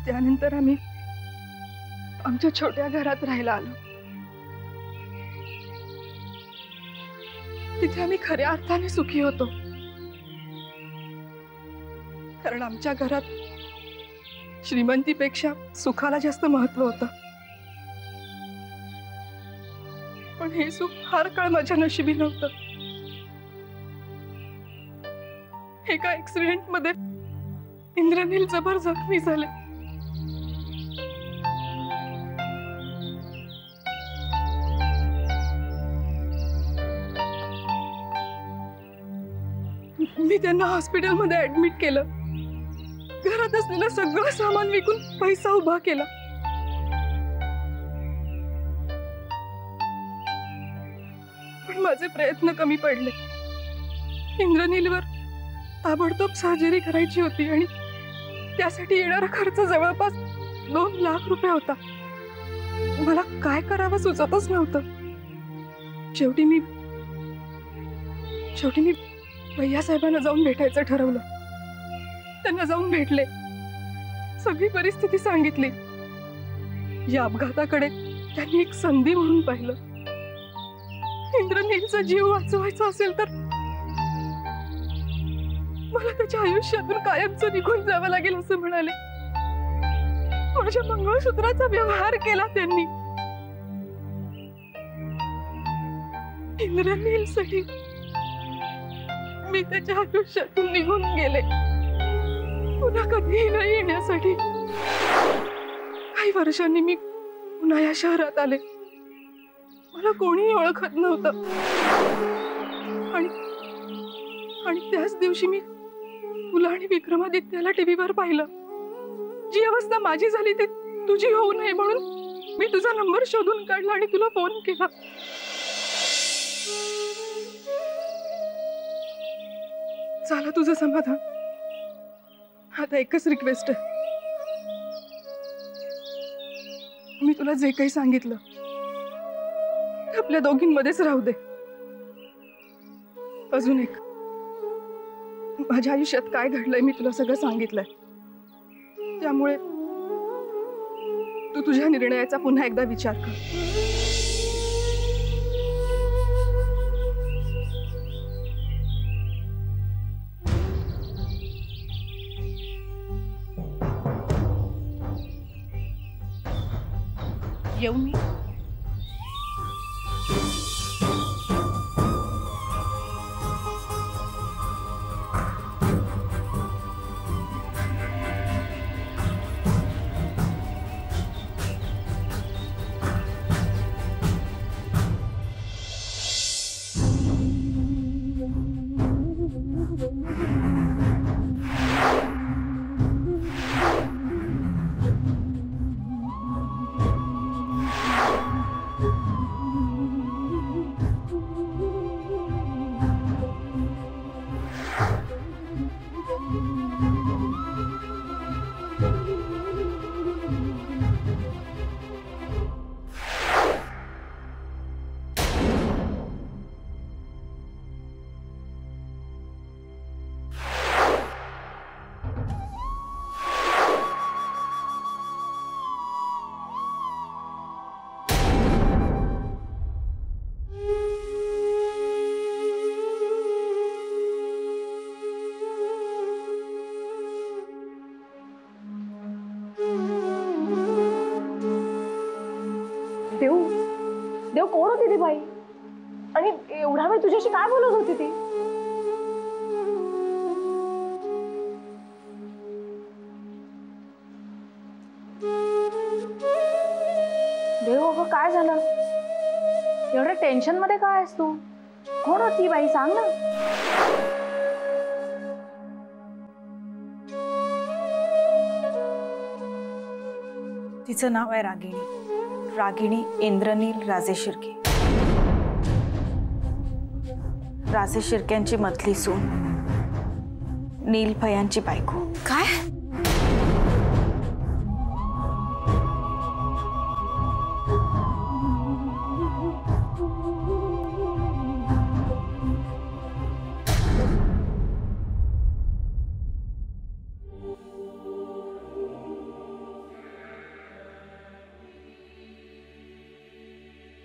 त्यानंतर आम्ही आमच्या छोट्या घरात राहायला आलो। तिथे आम्ही खऱ्या अर्थाने सुखी होतो, कारण आमच्या घरात श्रीमंतीपेक्षा सुखाला जास्त महत्व होतं। पण हे सुख फार काळ माझ्या नशिबी नव्हतं। एका ऍक्सिडेंट मध्ये इंद्रनील जबर जखमी झाले। मी त्यांना हॉस्पिटलमध्ये ऍडमिट केलं। घरात असलेलं सगळं सामान विकून पैसा उभा केला। पण माझे प्रयत्न कमी पडले। इंद्रनीलवर ताबडतोब सर्जरी करायची होती आणि त्यासाठी येणारा खर्च जवळपास 2 लाख रुपये होता। मला काय करावं सुचतच नव्हतं। शेवटी मी भैयासाहेबांना जाऊन भेटायचं ठरवलं। त्यांना जाऊन भेटले, सगळी परिस्थिती सांगितली। या अपघाताकडे त्यांनी एक संधी म्हणून पाहिलं। इंद्रनीलचा जीव वाचवायचा असेल तर मला त्याच्या आयुष्यातून कायमचं निघून जावं लागेल असं म्हणाले। माझ्या मंगळसूत्राचा व्यवहार केला त्यांनी। इंद्रनीलसाठी मी त्याच्या आयुष्यातून निघून गेले, पुन्हा कधीही न येण्यासाठी। काही वर्षांनी मी पुन्हा या शहरात आले। मला कोणीही ओळखत नव्हतं आणि त्याच दिवशी मी तुला आणि विक्रमादित्याला टीव्हीवर पाहिलं। जी अवस्था माझी झाली ती तुझी होऊ नये म्हणून मी तुझा नंबर शोधून काढला आणि तुला फोन केला। झालं तुझं समाधान? आता एकच रिक्वेस्ट आहे, मी तुला जे काही सांगितलं ते आपल्या दोघींमध्येच राहू दे। अजून एक, माझ्या आयुष्यात काय घडलंय मी तुला सगळं सांगितलंय, त्यामुळे तू तुझ्या निर्णयाचा पुन्हा एकदा विचार कर। येऊ मी? देव कोण होती ती बाई आणि एवढा वेळ तुझ्याशी काय बोलत होती ती? देव अगं काय झालं? एवढ्या टेन्शन मध्ये काय आहेस तू? कोण होती बाई सांग ना। तिचं नाव आहे रागिणी। रागिणी इंद्रनील राजे शिर्के। राजे शिर्क्यांची मधली सून, नील भयांची बायको। काय?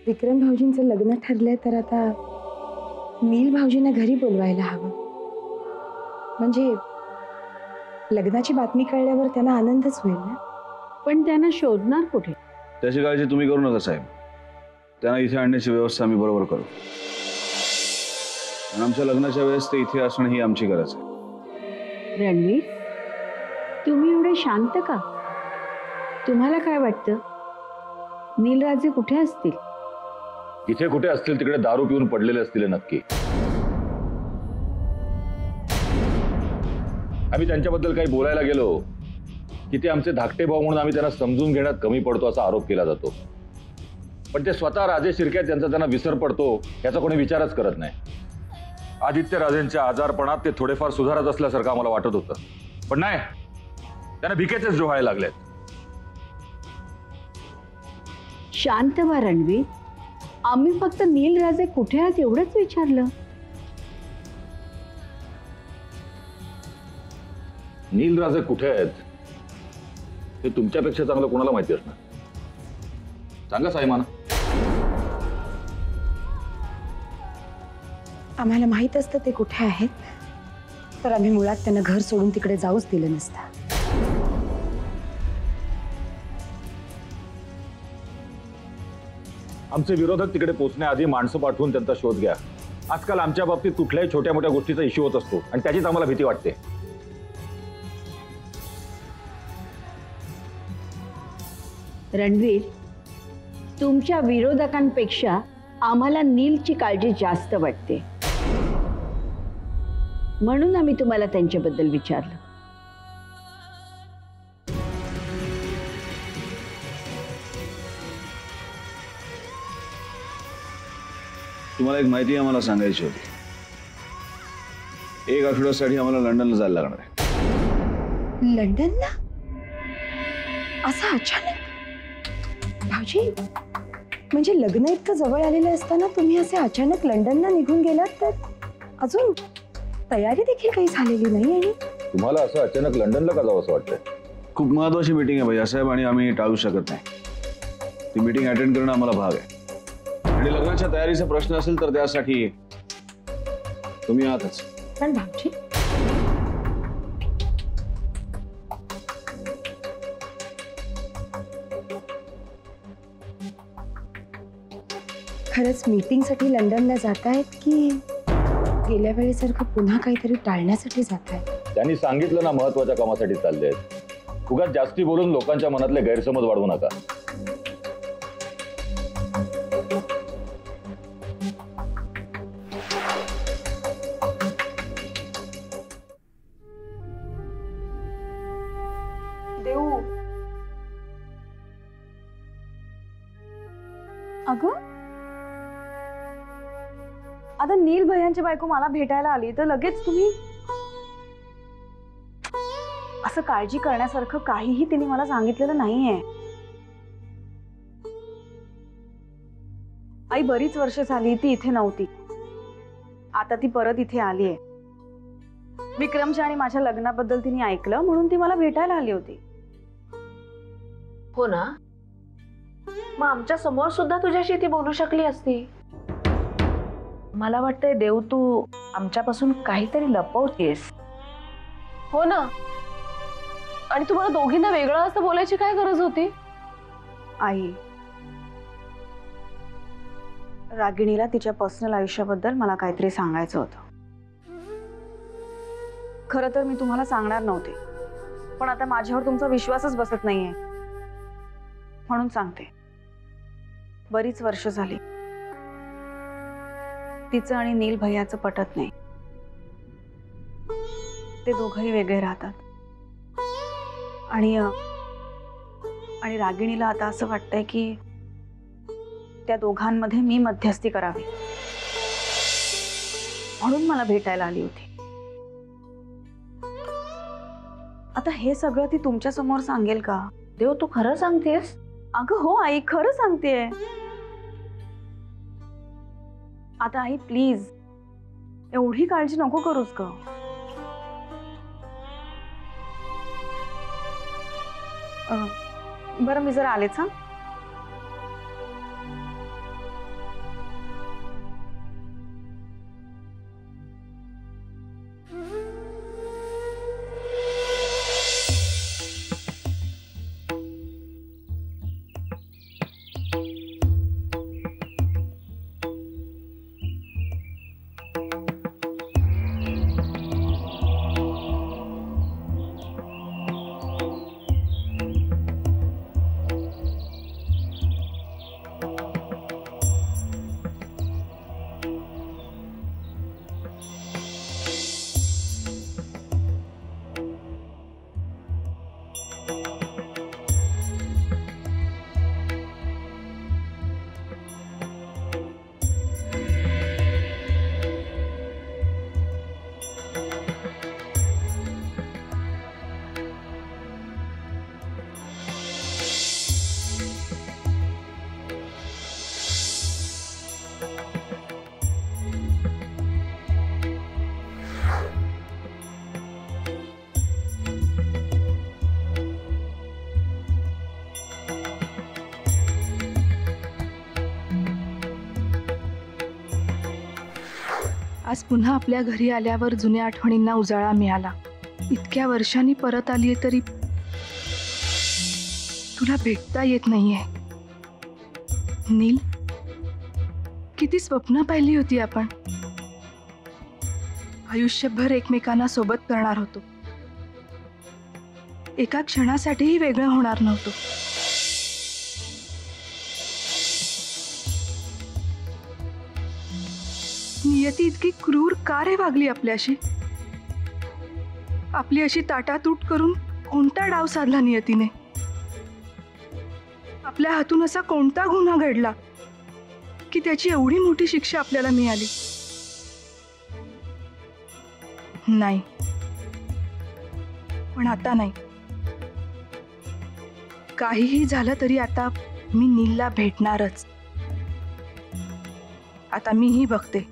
विक्रम भाऊजींचं लग्न ठरलंय तर आता नील भाऊजींना घरी बोलवायला हवं. म्हणजे लग्नाची बातमी कळल्यावर त्यांना आनंदच होईल ना. पण त्यांना शोधणार कुठे? त्याची काळजी तुम्ही करू नका साहेब. त्यांना इथे आणण्याची व्यवस्था आम्ही बरोबर करू. आणि आमच्या लग्नाच्या वेळेस ते इथे असणं ही आमची गरज आहे. रणवीर, तुम्ही एवढे शांत का? तुम्हाला काय वाटतं, नीलराजे कुठे असतील? इथे कुठे असतील, तिकडे दारू पिऊन पडलेले असतील नक्की. आम्ही त्यांच्याबद्दल काही बोलायला गेलो की ते आमचे धाकटे भाऊ म्हणून आम्ही त्यांना समजून घेण्यात कमी पडतो असा आरोप केला जातो. पण ते स्वतः राजे शिर्के त्यांचा त्यांना विसर पडतो याचा कोणी विचारच करत नाही. आदित्य राजेंच्या आजारपणात ते थोडेफार सुधारत असल्यासारखं आम्हाला वाटत होतं, पण नाही, त्यांना भिकेचेच डोहाळे लागलेत. शांत व्हा रणवीर, आम्ही फक्त नीलराजे कुठे आहेत एवढंच विचारलं. नीलराजे कुठे आहेत हे तुमच्यापेक्षा चांगलं कोणाला माहिती असणार. सांगा साईमाना. आम्हाला माहित असतं ते कुठे आहेत तर आम्ही मुळात त्यांना घर सोडून तिकडे जाऊच दिलं नसतं. आमचे विरोधक तिकडे पोहोचण्याआधी माणसं पाठवून त्यांचा शोध घ्या. आजकाल आमच्या बाबतीत कुठल्याही छोट्या मोठ्या गोष्टीचा इश्यू होत असतो आणि त्याचीच आम्हाला भीती वाटते. रणवीर, तुमच्या विरोधकांपेक्षा आम्हाला नीलची काळजी जास्त वाटते, म्हणून आम्ही तुम्हाला त्यांच्याबद्दल विचारलं. तुम्हाला एक माहिती आम्हाला सांगायची होती. 1 आठवड्यासाठी आम्हाला लंडनला जायला लागणार आहे. लंडनला? असं अचानक? भाऊजी, म्हणजे लग्न इतकं जवळ आलेलं असताना तुम्ही असे अचानक लंडनला निघून गेलात तर अजून तयारी देखील काही झालेली नाही. आणि तुम्हाला असं अचानक लंडनला का जावं असं वाटतंय? खूप महत्वाची मीटिंग आहे भैया साहेब आणि आम्ही टाळू शकत नाही. ती मीटिंग अटेंड करणं आम्हाला भाग आहे. आणि लग्नाच्या तयारीचा प्रश्न असेल तर त्यासाठी तुम्ही आहातच. पण भाऊजी, खरंच मीटिंगसाठी लंडनला जातायत की गेल्या वेळेसारखं पुन्हा काहीतरी टाळण्यासाठी जातायत? त्यांनी सांगितलं ना महत्वाच्या कामासाठी चालले आहेत. उगाच जास्ती बोलून लोकांच्या मनातले गैरसमज वाढवू नका. देऊ, अगं आता नील भैयांची बायको मला भेटायला आली तर लगेच तुम्ही असं काळजी करण्यासारखं काहीही तिने मला सांगितलेलं नाहीये. आई बरीच वर्ष झाली ती इथे नव्हती, आता ती परत इथे आली आहे. विक्रमच्या आणि माझ्या लग्नाबद्दल तिने ऐकलं म्हणून ती मला भेटायला आली होती. हो ना, मग आमच्या समोर सुद्धा तुझ्याशी ती बोलू शकली असती. मला वाटतंय देव, तू आमच्यापासून काहीतरी लपवतेस. हो ना, आणि तुम्हाला दोघींना वेगळं असं बोलायची काय गरज होती? आई, रागिणीला तिच्या पर्सनल आयुष्याबद्दल मला काहीतरी सांगायचं होतं. खरं तर मी तुम्हाला सांगणार नव्हते, पण आता माझ्यावर तुमचा विश्वासच बसत नाहीये म्हणून सांगते. बरीच वर्ष झाली तिचं आणि नील भैयाचं पटत नाही. ते दोघंही वेगळे राहतात आणि रागिणीला आता असं वाटतंय की त्या दोघांमध्ये मी मध्यस्थी करावी म्हणून मला भेटायला आली होती. आता हे सगळं ती तुमच्या समोर सांगेल का? देव, तू खरं सांगतेस? अगं हो आई, खरं सांगतेय. आता आई प्लीज एवढी काळजी नको करूस ग. बरं मी जरा आलेच. हा आज पुन्हा आपल्या घरी आल्यावर जुन्या आठवणींना उजाळा मिळाला. इतक्या वर्षांनी परत आलीये तरी तुला भेटता येत नाहीये. नील, किती स्वप्न पाहिली होती आपण. आयुष्यभर एकमेकांना सोबत करणार होतो. एका क्षणासाठीही वेगळं होणार नव्हतो. नियती इतकी क्रूर का रे वागली आपल्याशी. आपली अशी ताटातूट करून कोणता डाव साधला नियतीने. आपल्या हातून असा कोणता गुन्हा घडला की त्याची एवढी मोठी शिक्षा आपल्याला मिळाली. नाही, पण आता नाही. काहीही झालं तरी आता मी नीलला भेटणारच. आता मीही बघते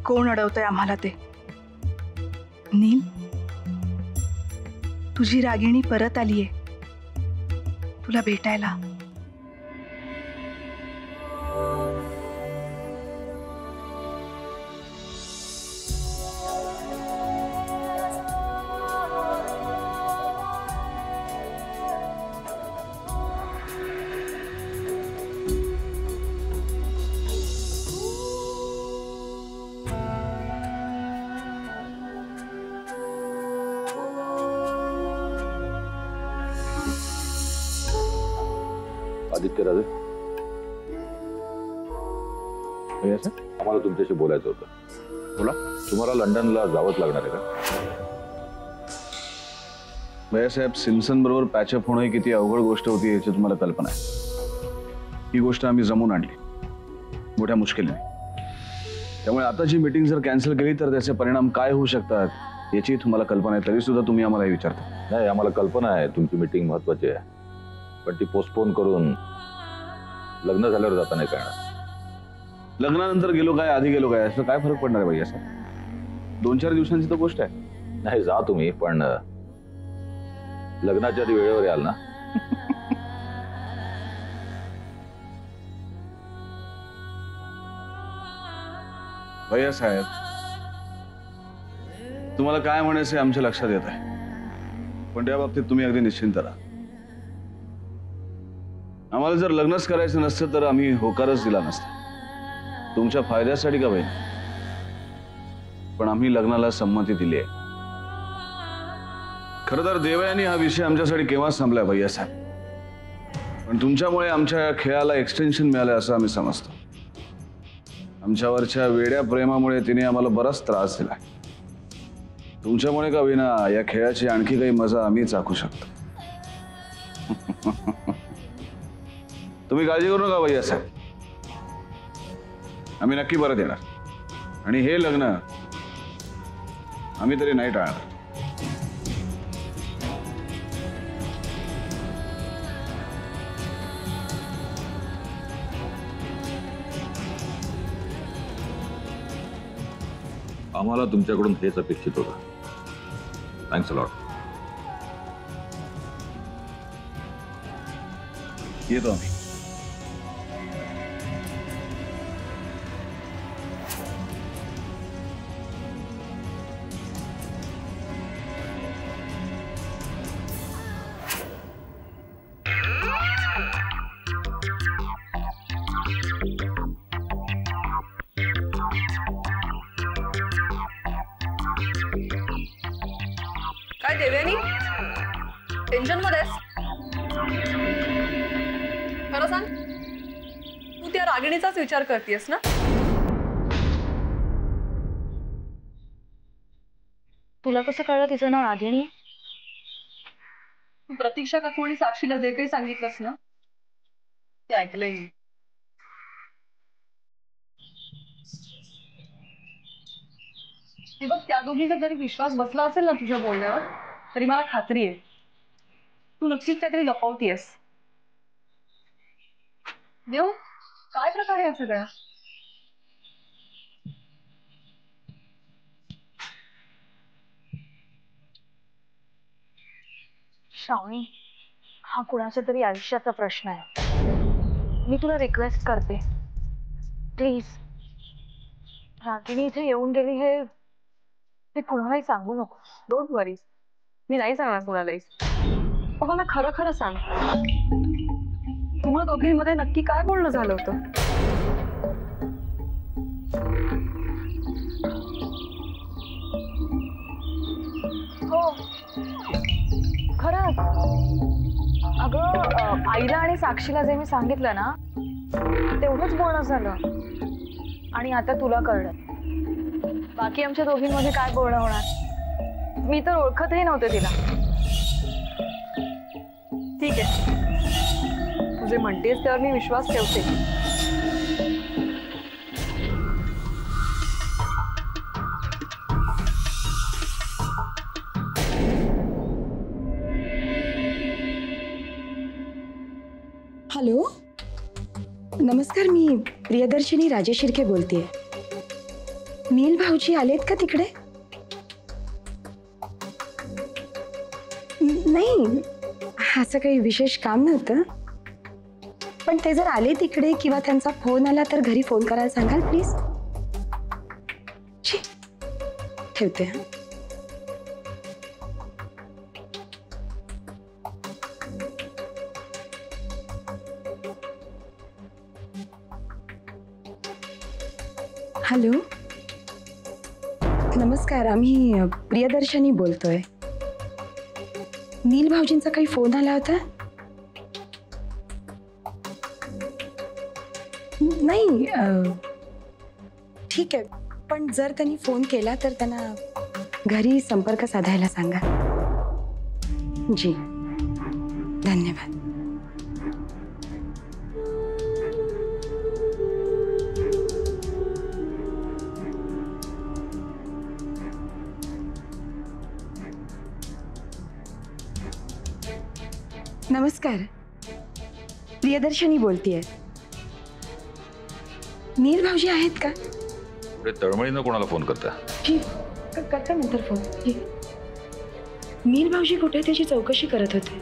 कोण अडवतंय आम्हाला ते. नील, तुझी रागिणी परत आलीये तुला भेटायला. आदित्य राजे, आम्हाला तुमच्याशी बोलायचं होतं. बोला. तुम्हाला लंडनला जावंच लागणार आहे का? भैयासाहेब, सिम्सन बरोबर पॅचअप होणं ही किती अवघड गोष्ट होती याची तुम्हाला कल्पना आहे. ही गोष्ट आम्ही जमून आणली मोठ्या मुश्किलीने. त्यामुळे आता जी मीटिंग जर कॅन्सल केली तर त्याचे परिणाम काय होऊ शकतात याची तुम्हाला कल्पना आहे. तरी सुद्धा तुम्ही आम्हाला हे विचारता. नाही, आम्हाला कल्पना आहे तुमची मीटिंग महत्वाची आहे, पण ती पोस्टपोन करून लग्न झाल्यावर जाता नाही करणार. लग्नानंतर गेलो काय आधी गेलो काय असं काय फरक पडणार आहे भैयासाहेब. 2-4 दिवसांची तर गोष्ट आहे. नाही, जा तुम्ही, पण लग्नाच्या आधी वेळेवर याल ना? भैयासाहेब, तुम्हाला काय म्हणायचं आमच्या लक्षात येत आहे, पण त्या बाबतीत तुम्ही अगदी निश्चिंत राहा. आम्हाला जर लग्नच करायचं नसतं तर आम्ही होकारच दिला नसता. तुमच्या फायद्यासाठी का बहीण, पण आम्ही लग्नाला संमती दिली आहे. खरं तर देवयानी हा विषय आमच्यासाठी केव्हाच संपलाय भैयासाहेब, पण तुमच्यामुळे आमच्या खेळाला एक्सटेन्शन मिळालं असं आम्ही समजतो. आमच्यावरच्या वेड्या प्रेमामुळे तिने आम्हाला बराच त्रास दिला. तुमच्यामुळे का विना या खेळाची आणखी काही मजा आम्ही चाखू शकतो. तुम्ही काळजी करू नका भैयासाहेब, आम्ही नक्की परत येणार. आणि हे लग्न आम्ही तरी नाही टाळणार. आम्हाला तुमच्याकडून हेच अपेक्षित होतं. Thanks a lot. येतो आम्ही. काय देवयानी, टेन्शन मध्ये आहेस? खरं सांग, तू त्या रागिणीचाच विचार करतेस ना? तुला कसं कळलं तिचं नाव रागिणी? प्रतीक्षा काकू आणि साक्षीला जे काही सांगितलंस ना ते ऐकलंय. हे बघ, त्या दोघींचा जरी विश्वास बसला असेल ना तुझ्या बोलण्यावर, तरी मला खात्री आहे तू नक्कीच काहीतरी लपवतीयस. देव, काय प्रकार आहे सगळ्या? श्रावणी, हा कुणाच्या तरी आयुष्याचा प्रश्न आहे. मी तुला रिक्वेस्ट करते, प्लीज रागिणी इथे येऊन गेली हे ते कुणालाही सांगू नको. डोंट वरी, मी नाही सांगणार कुणालाही. पण मला खरं खरं सांग, तुम्हा दोघींमध्ये नक्की काय बोलणं झालं होतं? हो खरंच. अगं आईला आणि साक्षीला जे मी सांगितलं ना तेवढंच बोलणं झालं. आणि आता तुला कळलं. बाकी आमच्या दोघींमध्ये काय बोलणं होणार? मी तर ओळखतही नव्हते तिला. ठीक आहे, तुझे म्हणतेस त्यावर मी विश्वास ठेवते. हॅलो, नमस्कार. मी प्रियदर्शिनी राजेश शिर्के बोलतेय. नील भाऊजी आलेत का तिकडे? नाही, असं काही विशेष काम नव्हतं. पण ते जर आले तिकडे किंवा त्यांचा फोन आला तर घरी फोन करायला सांगाल प्लीज. ठेवते. हा. हॅलो, नमस्कार. आम्ही प्रियदर्शनी बोलतोय. नील भाऊजींचा काही फोन आला होता? नाही, ठीक आहे. पण जर त्यांनी फोन केला तर त्यांना घरी संपर्क साधायला सांगा. जी, धन्यवाद. नमस्कार, प्रियदर्शनी बोलतीये. नील भाऊजी आहेत का? पुढे तळमळीनं कोणाला फोन करता? ठीक, करते नंतर फोन. ठीक. नील भाऊजी कुठे त्याची चौकशी करत होते.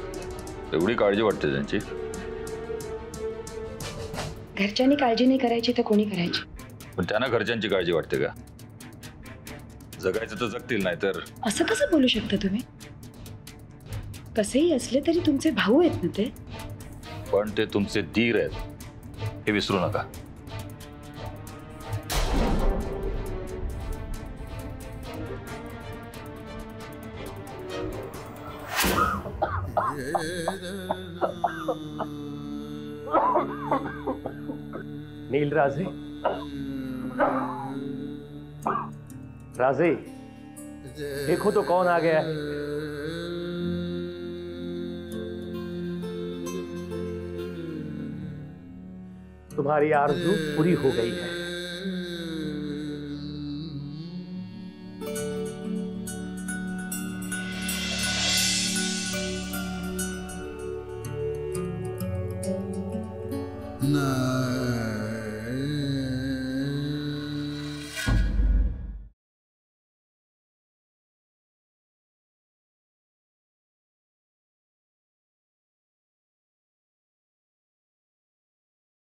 एवढी काळजी वाटते त्यांची? घरच्यांनी काळजी नाही करायची तर कोणी करायची? पण त्यांना घरच्यांची काळजी वाटते का? जगायचं तर जगतील, नाही तर. असं कसं बोलू शकता तुम्ही? कसेही असले तरी तुमचे भाऊ आहेत ना ते. पण ते तुमचे धीर आहेत हे विसरू नका. नील राजे, राजे देखो तो कौन आ गया है. तुम्हारी आरज़ू पूरी हो गई है. ना